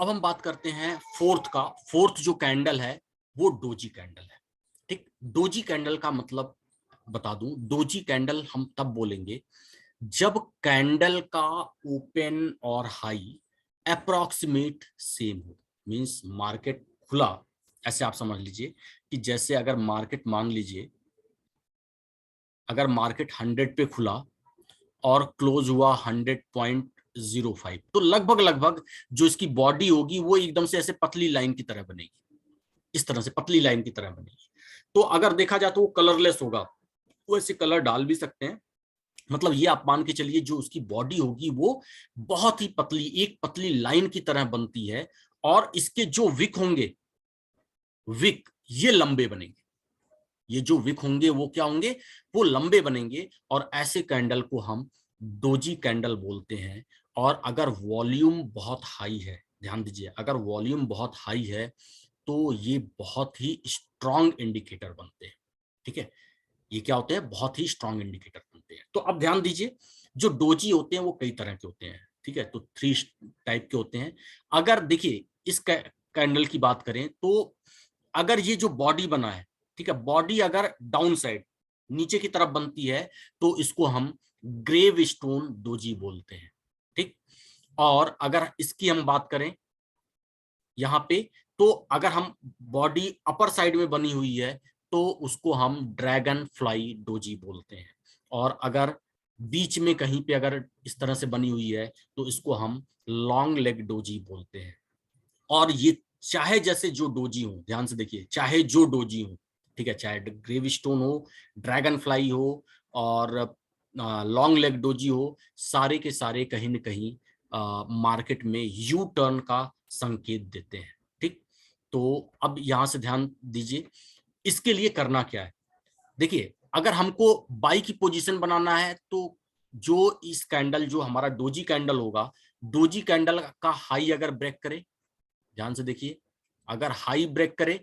अब हम बात करते हैं फोर्थ का। फोर्थ जो कैंडल है वो डोजी कैंडल है। ठीक, डोजी कैंडल का मतलब बता दूं, डोजी कैंडल हम तब बोलेंगे जब कैंडल का ओपन और हाई अप्रोक्सीमेट सेम हो। मींस मार्केट खुला, ऐसे आप समझ लीजिए कि जैसे अगर मार्केट, मान लीजिए अगर मार्केट 100 पे खुला और क्लोज हुआ 100.05, तो लगभग लगभग जो इसकी बॉडी होगी वो एकदम से ऐसे पतली लाइन की तरह बनेगी, इस तरह से पतली लाइन की तरह बनेगी। तो अगर देखा जाए तो वो कलरलेस होगा, वो ऐसे कलर डाल भी सकते हैं। मतलब ये आप मान के चलिए जो उसकी बॉडी होगी वो बहुत ही पतली, एक पतली लाइन की तरह बनती है, और इसके जो विक होंगे, विक ये लंबे बनेंगे। ये जो विक होंगे वो क्या होंगे, वो लंबे बनेंगे, और ऐसे कैंडल को हम डोजी कैंडल बोलते हैं। और अगर वॉल्यूम बहुत हाई है, ध्यान दीजिए, अगर वॉल्यूम बहुत हाई है तो ये बहुत ही स्ट्रॉन्ग इंडिकेटर बनते हैं। ठीक है, ये क्या होते हैं, बहुत ही स्ट्रॉन्ग इंडिकेटर बनते हैं। तो अब ध्यान दीजिए, जो डोजी होते हैं वो कई तरह के होते हैं। ठीक है, तो 3 टाइप के होते हैं। अगर देखिए इस कैंडल की बात करें तो अगर ये जो बॉडी बना है, ठीक है, बॉडी अगर डाउन साइड नीचे की तरफ बनती है तो इसको हम ग्रेव स्टोन डोजी बोलते हैं। ठीक, और अगर इसकी हम बात करें यहाँ पे, तो अगर हम बॉडी अपर साइड में बनी हुई है तो उसको हम ड्रैगन फ्लाई डोजी बोलते हैं, और अगर बीच में कहीं पे अगर इस तरह से बनी हुई है तो इसको हम लॉन्ग लेग डोजी बोलते हैं। और ये चाहे जैसे जो डोजी हो, ध्यान से देखिए, चाहे जो डोजी हो, ठीक है, चाहे ग्रेव स्टोन हो, ड्रैगन फ्लाई हो, और लॉन्ग लेग डोजी हो, सारे के सारे कहीं ना कहीं मार्केट में यू टर्न का संकेत देते हैं। ठीक, तो अब यहां से ध्यान दीजिए, इसके लिए करना क्या है। देखिए, अगर हमको बाई की पोजीशन बनाना है तो जो इस कैंडल, जो हमारा डोजी कैंडल होगा, डोजी कैंडल का हाई अगर ब्रेक करे, ध्यान से देखिए, अगर हाई ब्रेक करे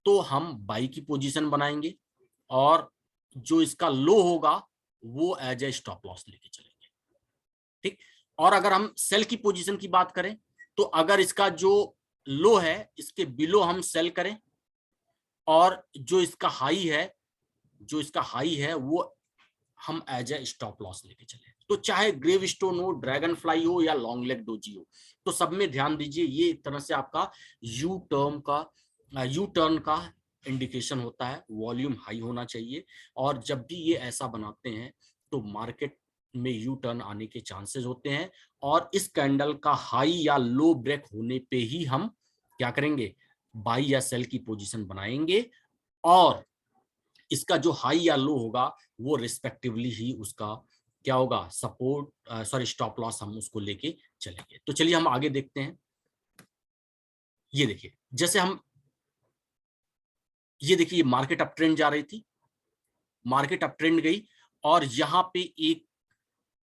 तो हम बाई की पोजीशन बनाएंगे, और जो इसका लो होगा वो एज ए स्टॉप लॉस लेके चलेंगे। ठीक, और अगर हम सेल की पोजीशन की बात करें तो अगर इसका जो लो है इसके बिलो हम सेल करें, और जो इसका हाई है, जो इसका हाई है वो हम एज ए स्टॉप लॉस लेके चले। तो चाहे ग्रेव स्टोन हो, ड्रैगन फ्लाई हो, या लॉन्ग लेग डोजी हो, तो सब में ध्यान दीजिए ये एक तरह से आपका यू टर्न का इंडिकेशन होता है। वॉल्यूम हाई होना चाहिए, और जब भी ये ऐसा बनाते हैं तो मार्केट में यू टर्न आने के चांसेस होते हैं। और इस कैंडल का हाई या लो ब्रेक होने पे ही हम क्या करेंगे, बाई या सेल की पोजीशन बनाएंगे, और इसका जो हाई या लो होगा वो रिस्पेक्टिवली ही उसका क्या होगा, सपोर्ट सॉरी स्टॉप लॉस हम उसको लेके चलेंगे। तो चलिए हम आगे देखते हैं। ये देखिए, जैसे हम, ये देखिए मार्केट अप ट्रेंड जा रही थी, मार्केट अप ट्रेंड गई, और यहां पे एक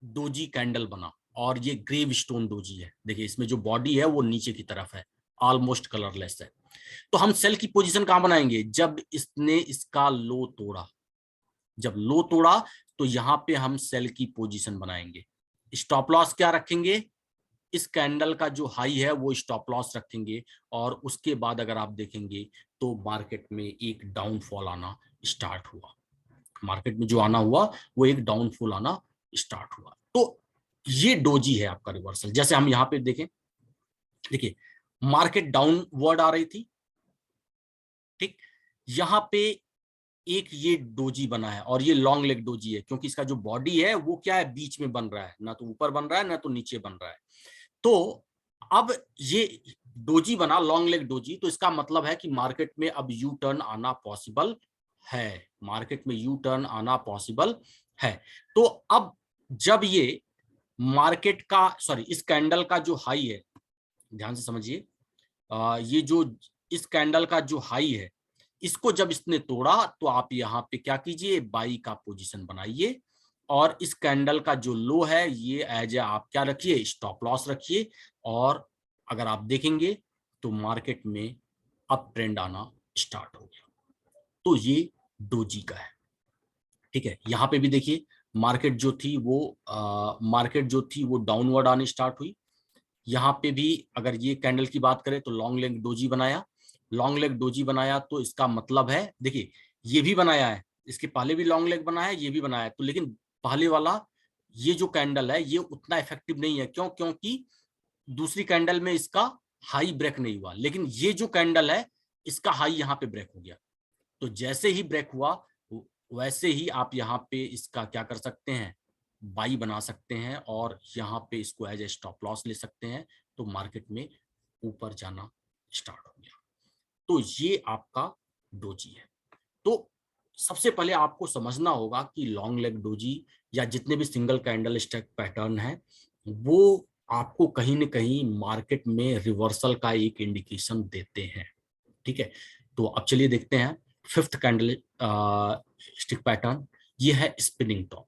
डोजी कैंडल बना, और ये ग्रेव स्टोन डोजी है। देखिए इसमें जो बॉडी है वो नीचे की तरफ है, ऑलमोस्ट कलरलेस है। तो हम सेल की पोजीशन कहां बनाएंगे, जब इसने इसका लो तोड़ा, जब लो तोड़ा तो यहां पे हम सेल की पोजीशन बनाएंगे। स्टॉप लॉस क्या रखेंगे, इस कैंडल का जो हाई है वो स्टॉप लॉस रखेंगे, और उसके बाद अगर आप देखेंगे तो मार्केट में एक डाउनफॉल आना स्टार्ट हुआ। मार्केट में जो आना हुआ वो एक डाउनफॉल आना स्टार्ट हुआ। तो ये डोजी है आपका रिवर्सल। जैसे हम यहां पे देखें, देखिए मार्केट डाउनवर्ड आ रही थी, ठीक, यहां पे एक ये डोजी बना है, और ये लॉन्ग लेग डोजी है, क्योंकि इसका जो बॉडी है वो क्या है, बीच में बन रहा है, ना तो ऊपर बन रहा है ना तो नीचे बन रहा है। तो अब ये डोजी बना, लॉन्ग लेग डोजी, तो इसका मतलब है कि मार्केट में अब यू टर्न आना पॉसिबल है, मार्केट में यू टर्न आना पॉसिबल है। तो अब जब ये मार्केट का, सॉरी, इस कैंडल का जो हाई है, ध्यान से समझिए, ये जो इस कैंडल का जो हाई है, इसको जब इसने तोड़ा तो आप यहां पे क्या कीजिए, बाई का पोजीशन बनाइए, और इस कैंडल का जो लो है ये एज ए आप क्या रखिए, स्टॉप लॉस रखिए। और अगर आप देखेंगे तो मार्केट में अप ट्रेंड आना स्टार्ट हो गया। तो ये डोजी का है। ठीक है, यहां पे भी देखिए मार्केट जो थी वो डाउनवर्ड आनी स्टार्ट हुई, यहाँ पे भी अगर ये कैंडल की बात करें तो लॉन्ग लेग डोजी बनाया, लॉन्ग लेग डोजी बनाया, तो इसका मतलब है देखिए ये भी बनाया है, इसके पहले भी लॉन्ग लेग बनाया है, ये भी बनाया है, तो लेकिन पहले वाला ये जो कैंडल है ये उतना इफेक्टिव नहीं है। क्यों? क्योंकि दूसरी कैंडल में इसका हाई ब्रेक नहीं हुआ, लेकिन ये जो कैंडल है इसका हाई यहाँ पे ब्रेक हो गया। तो जैसे ही ब्रेक हुआ वैसे ही आप यहाँ पे इसका क्या कर सकते हैं, बाई बना सकते हैं और यहाँ पे इसको एज ए स्टॉप लॉस ले सकते हैं। तो मार्केट में ऊपर जाना स्टार्ट हो गया। तो ये आपका डोजी है। तो सबसे पहले आपको समझना होगा कि लॉन्ग लेग डोजी या जितने भी सिंगल कैंडल स्टिक पैटर्न है वो आपको कहीं ना कहीं मार्केट में रिवर्सल का एक इंडिकेशन देते हैं। ठीक है, तो अब चलिए देखते हैं फिफ्थ कैंडल स्टिक पैटर्न। ये है स्पिनिंग टॉप।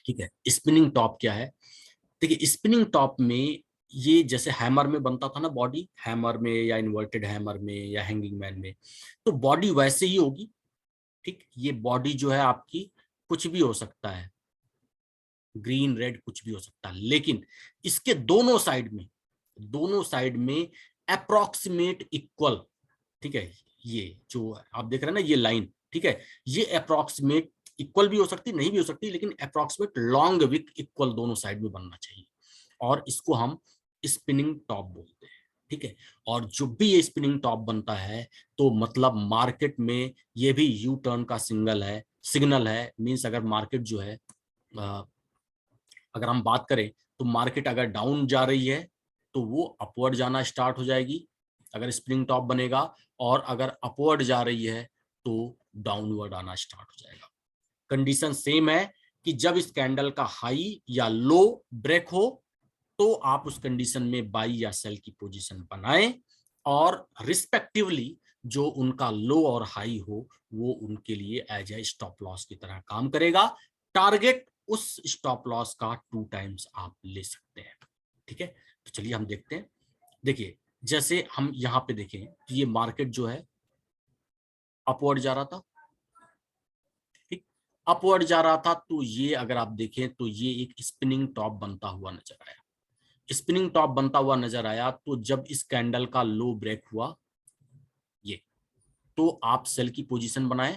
ठीक है, स्पिनिंग टॉप क्या है? देखिए स्पिनिंग टॉप में ये जैसे हैमर में बनता था ना, बॉडी हैमर में या इन्वर्टेड हैमर में या हैंगिंग मैन में, तो बॉडी वैसे ही होगी। ठीक, ये बॉडी जो है आपकी कुछ भी हो सकता है, ग्रीन रेड कुछ भी हो सकता है, लेकिन इसके दोनों साइड में अप्रोक्सीमेट इक्वल, ठीक है, ये जो आप देख रहे हैं ना ये लाइन, ठीक है, ये अप्रोक्सीमेट इक्वल भी हो सकती, नहीं भी हो सकती, लेकिन अप्रोक्सीमेट लॉन्ग विक इक्वल दोनों साइड में बनना चाहिए, और इसको हम स्पिनिंग टॉप बोलते हैं। ठीक है, और जो भी ये स्पिनिंग टॉप बनता है तो मतलब मार्केट में ये भी यू टर्न का सिग्नल है। मींस अगर मार्केट जो है अगर हम बात करें तो मार्केट अगर डाउन जा रही है तो वो अपवर्ड जाना स्टार्ट हो जाएगी अगर स्प्रिंग टॉप बनेगा, और अगर अपवर्ड जा रही है तो डाउनवर्ड आना स्टार्ट हो जाएगा। कंडीशन सेम है कि जब इस कैंडल का हाई या लो ब्रेक हो तो आप उस कंडीशन में बाई या सेल की पोजीशन बनाएं, और रिस्पेक्टिवली जो उनका लो और हाई हो वो उनके लिए एज ए स्टॉप लॉस की तरह काम करेगा। टारगेट उस स्टॉप लॉस का 2 टाइम्स आप ले सकते हैं। ठीक है, तो चलिए हम देखते हैं। देखिए जैसे हम यहाँ पे देखें तो ये मार्केट जो है अपवर्ड जा रहा था, ठीक, अपवर्ड जा रहा था, तो ये अगर आप देखें तो ये एक स्पिनिंग टॉप बनता हुआ नजर आया। स्पिनिंग टॉप बनता हुआ नजर आया तो जब इस कैंडल का लो ब्रेक हुआ ये, तो आप सेल की पोजीशन बनाएं,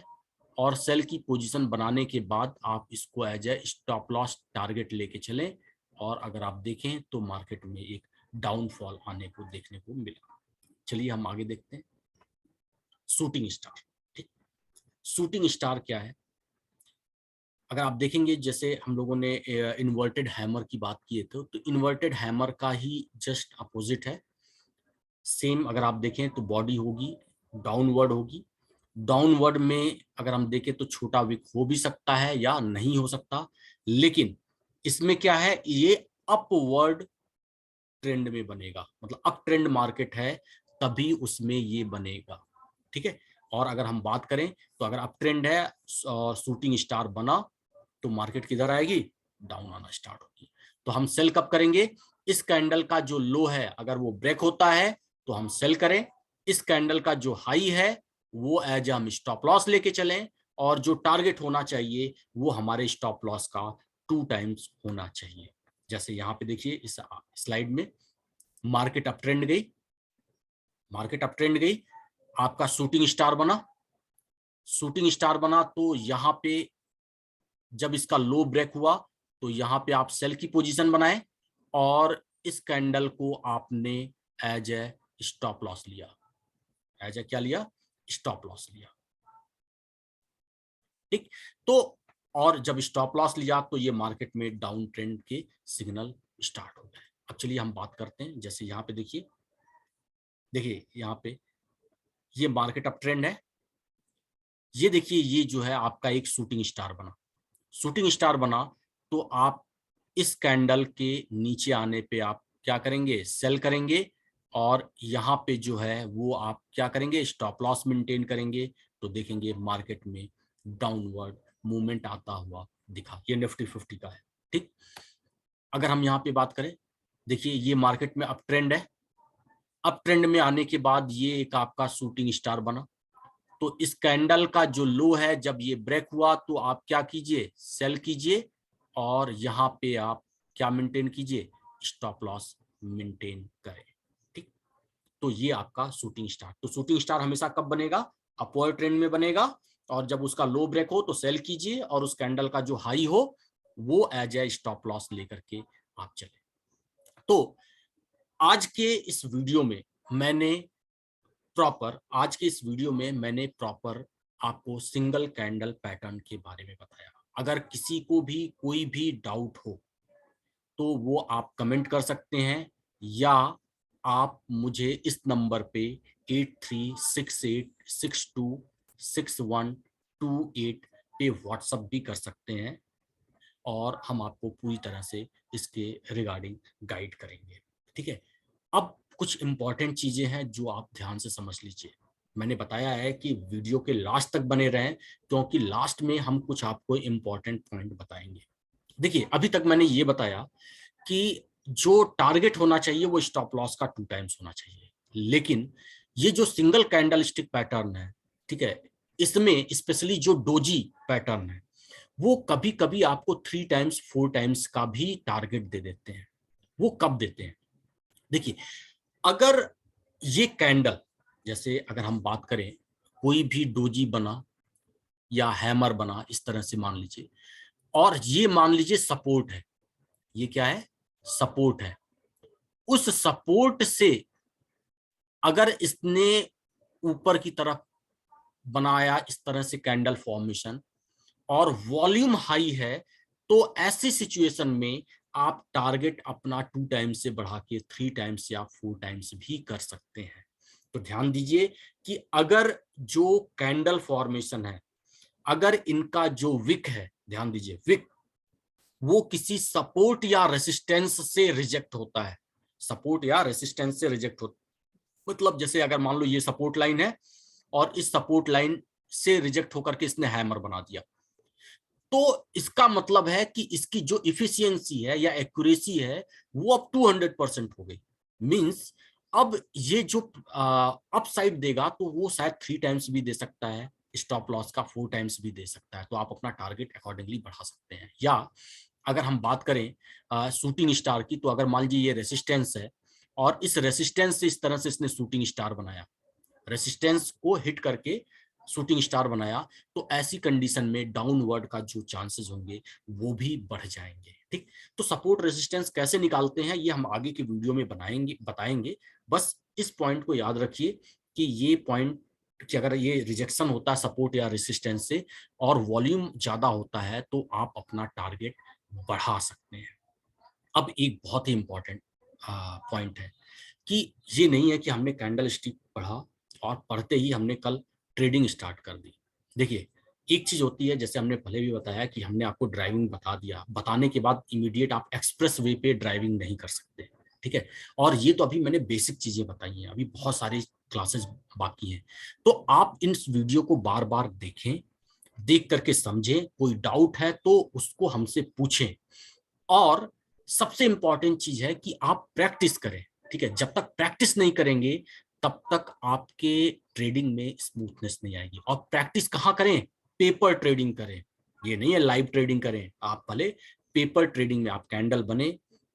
और सेल की पोजीशन बनाने के बाद आप इसको as a stop loss target लेके चलें, और अगर आप देखें तो मार्केट में एक डाउनफॉल आने को देखने को मिला। चलिए हम आगे देखते हैं शूटिंग स्टार। ठीक, शूटिंग स्टार क्या है? अगर आप देखेंगे जैसे हम लोगों ने इन्वर्टेड हैमर की बात की थे, तो इन्वर्टेड हैमर का ही जस्ट अपोजिट है। सेम अगर आप देखें तो बॉडी होगी डाउनवर्ड होगी। डाउनवर्ड में अगर हम देखें तो छोटा विक हो भी सकता है या नहीं हो सकता, लेकिन इसमें क्या है, ये अपवर्ड ट्रेंड में बनेगा, मतलब अप ट्रेंड मार्केट है तभी उसमें ये बनेगा। ठीक है, और अगर हम बात करें तो अगर अप ट्रेंड है और शूटिंग स्टार बना तो मार्केट किधर आएगी, डाउन आना स्टार्ट होगी। तो हम सेल कब करेंगे, इस कैंडल का जो लो है अगर वो ब्रेक होता है तो हम सेल करें, इस कैंडल का जो हाई है वो एज हम स्टॉप लॉस लेके चलें, और जो टारगेट होना चाहिए वो हमारे स्टॉप लॉस का 2 टाइम्स होना चाहिए। जैसे यहाँ पे देखिए इस स्लाइड में मार्केट अप ट्रेंड गई, मार्केट अप ट्रेंड गई, आपका शूटिंग स्टार बना, शूटिंग स्टार बना, तो यहाँ पे जब इसका लो ब्रेक हुआ तो यहाँ पे आप सेल की पोजीशन बनाए, और इस कैंडल को आपने एज ए स्टॉप लॉस लिया, एज ए क्या लिया, स्टॉप लॉस लिया। ठीक, तो और जब स्टॉप लॉस लिया तो ये मार्केट में डाउन ट्रेंड के सिग्नल स्टार्ट हो गए। अब चलिए हम बात करते हैं, जैसे यहाँ पे देखिए, देखिए यहाँ पे ये मार्केट अप ट्रेंड है, ये देखिए ये जो है आपका एक शूटिंग स्टार बना, शूटिंग स्टार बना, तो आप इस कैंडल के नीचे आने पे आप क्या करेंगे, सेल करेंगे, और यहाँ पे जो है वो आप क्या करेंगे, स्टॉप लॉस मेंटेन करेंगे। तो देखेंगे मार्केट में डाउनवर्ड मूवमेंट आता हुआ दिखा, ये निफ्टी 50 का है। ठीक, अगर हम यहाँ पे बात करें, देखिए ये मार्केट में अप ट्रेंड है, अप ट्रेंड में आने के बाद ये एक आपका शूटिंग स्टार बना, तो इस कैंडल का जो लो है जब ये ब्रेक हुआ तो आप क्या कीजिए, सेल कीजिए, और यहाँ पे आप क्या मेंटेन कीजिए, स्टॉप लॉस मेंटेन करें। ठीक, तो ये आपका शूटिंग स्टार। तो शूटिंग स्टार हमेशा कब बनेगा? अपवर्ड ट्रेंड में बनेगा, और जब उसका लो ब्रेक हो तो सेल कीजिए, और उस कैंडल का जो हाई हो वो एज ए स्टॉप लॉस लेकर के आप चले। तो आज के इस वीडियो में मैंने प्रॉपर आपको सिंगल कैंडल पैटर्न के बारे में बताया। अगर किसी को भी कोई भी डाउट हो तो वो आप कमेंट कर सकते हैं, या आप मुझे इस नंबर पे 8368626128 पे व्हाट्सएप भी कर सकते हैं, और हम आपको पूरी तरह से इसके रिगार्डिंग गाइड करेंगे। ठीक है, अब कुछ इंपॉर्टेंट चीजें हैं जो आप ध्यान से समझ लीजिए। मैंने बताया है कि वीडियो के लास्ट तक बने रहें, क्योंकि लास्ट में हम कुछ आपको इंपॉर्टेंट पॉइंट बताएंगे। देखिए, अभी तक मैंने ये बताया कि जो टारगेट होना चाहिए वो स्टॉप लॉस का 2 टाइम्स होना चाहिए, लेकिन ये जो सिंगल कैंडल स्टिक पैटर्न है, ठीक है, इसमें स्पेशली जो डोजी पैटर्न है वो कभी कभी आपको 3 टाइम्स 4 टाइम्स का भी टारगेट दे देते हैं। वो कब देते हैं? देखिए, अगर ये कैंडल, जैसे अगर हम बात करें, कोई भी डोजी बना या हैमर बना इस तरह से मान लीजिए, और ये मान लीजिए सपोर्ट है, ये क्या है? सपोर्ट है। उस सपोर्ट से अगर इसने ऊपर की तरफ बनाया इस तरह से कैंडल फॉर्मेशन, और वॉल्यूम हाई है, तो ऐसी सिचुएशन में आप टारगेट अपना 2 टाइम्स से बढ़ा के 3 टाइम्स या 4 टाइम्स भी कर सकते हैं। तो ध्यान दीजिए कि अगर जो कैंडल फॉर्मेशन है, अगर इनका जो विक है, ध्यान दीजिए विक, वो किसी सपोर्ट या रेसिस्टेंस से रिजेक्ट होता है, सपोर्ट या रेसिस्टेंस से रिजेक्ट होता, मतलब जैसे अगर मान लो ये सपोर्ट लाइन है और इस सपोर्ट लाइन से रिजेक्ट होकर के इसने हैमर बना दिया, तो इसका मतलब है कि इसकी जो इफिशियंसी है या एक्यूरेसी है वो अब 200% हो गई। मींस अब ये जो अपसाइड देगा तो वो शायद 3 टाइम्स भी दे सकता है, स्टॉप लॉस का 4 टाइम्स भी दे सकता है। तो आप अपना टारगेट अकॉर्डिंगली बढ़ा सकते हैं। या अगर हम बात करें शूटिंग स्टार की, तो अगर मान लीजिए ये रेसिस्टेंस है और इस रेसिस्टेंस से इस तरह से इसने शूटिंग स्टार बनाया, रेसिस्टेंस को हिट करके शूटिंग स्टार बनाया, तो ऐसी कंडीशन में डाउनवर्ड का जो चांसेस होंगे वो भी बढ़ जाएंगे। ठीक, तो सपोर्ट रेजिस्टेंस कैसे निकालते हैं ये हम आगे की वीडियो में बताएंगे। बस इस पॉइंट को याद रखिए कि ये पॉइंट, कि अगर ये रिजेक्शन होता है सपोर्ट या रेसिस्टेंस से और वॉल्यूम ज्यादा होता है तो आप अपना टारगेट बढ़ा सकते हैं। अब एक बहुत ही इंपॉर्टेंट पॉइंट है कि ये नहीं है कि हमने कैंडल स्टिक पढ़ा और पढ़ते ही हमने कल ट्रेडिंग स्टार्ट कर दी। देखिए, एक चीज होती है, जैसे हमने पहले भी बताया कि हमने आपको ड्राइविंग बता दिया, बताने के बाद इमीडिएट आप एक्सप्रेस वे पे ड्राइविंग नहीं कर सकते। ठीक है, और ये तो अभी मैंने बेसिक चीजें बताई हैं, अभी बहुत सारी क्लासेस बाकी हैं। तो आप इन वीडियो को बार बार देखें, देख करके समझें, कोई डाउट है तो उसको हमसे पूछें, और सबसे इंपॉर्टेंट चीज है कि आप प्रैक्टिस करें। ठीक है, जब तक प्रैक्टिस नहीं करेंगे तब तक आपके ट्रेडिंग में स्मूथनेस नहीं आएगी। और प्रैक्टिस कहाँ करें? पेपर ट्रेडिंग करें, ये नहीं है लाइव ट्रेडिंग करें। आप पहले पेपर ट्रेडिंग में आप कैंडल बने,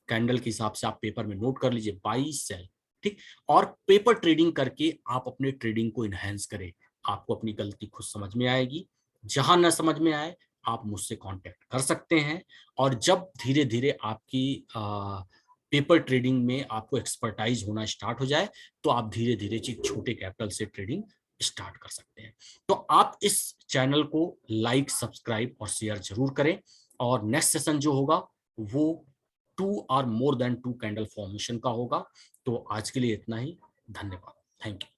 कैंडल के हिसाब से आप पेपर में नोट कर लीजिए बाई सेल। ठीक, और पेपर ट्रेडिंग करके आप अपने ट्रेडिंग को इनहेंस करें। आपको अपनी गलती खुद समझ में आएगी। जहां न समझ में आए आप मुझसे कांटेक्ट कर सकते हैं, और जब धीरे धीरे आपकी पेपर ट्रेडिंग में आपको एक्सपर्टाइज होना स्टार्ट हो जाए तो आप धीरे धीरे छोटे कैपिटल से ट्रेडिंग स्टार्ट कर सकते हैं। तो आप इस चैनल को लाइक, सब्सक्राइब और शेयर जरूर करें। और नेक्स्ट सेशन जो होगा वो 2 और मोर देन 2 कैंडल फॉर्मेशन का होगा। तो आज के लिए इतना ही, धन्यवाद, थैंक यू।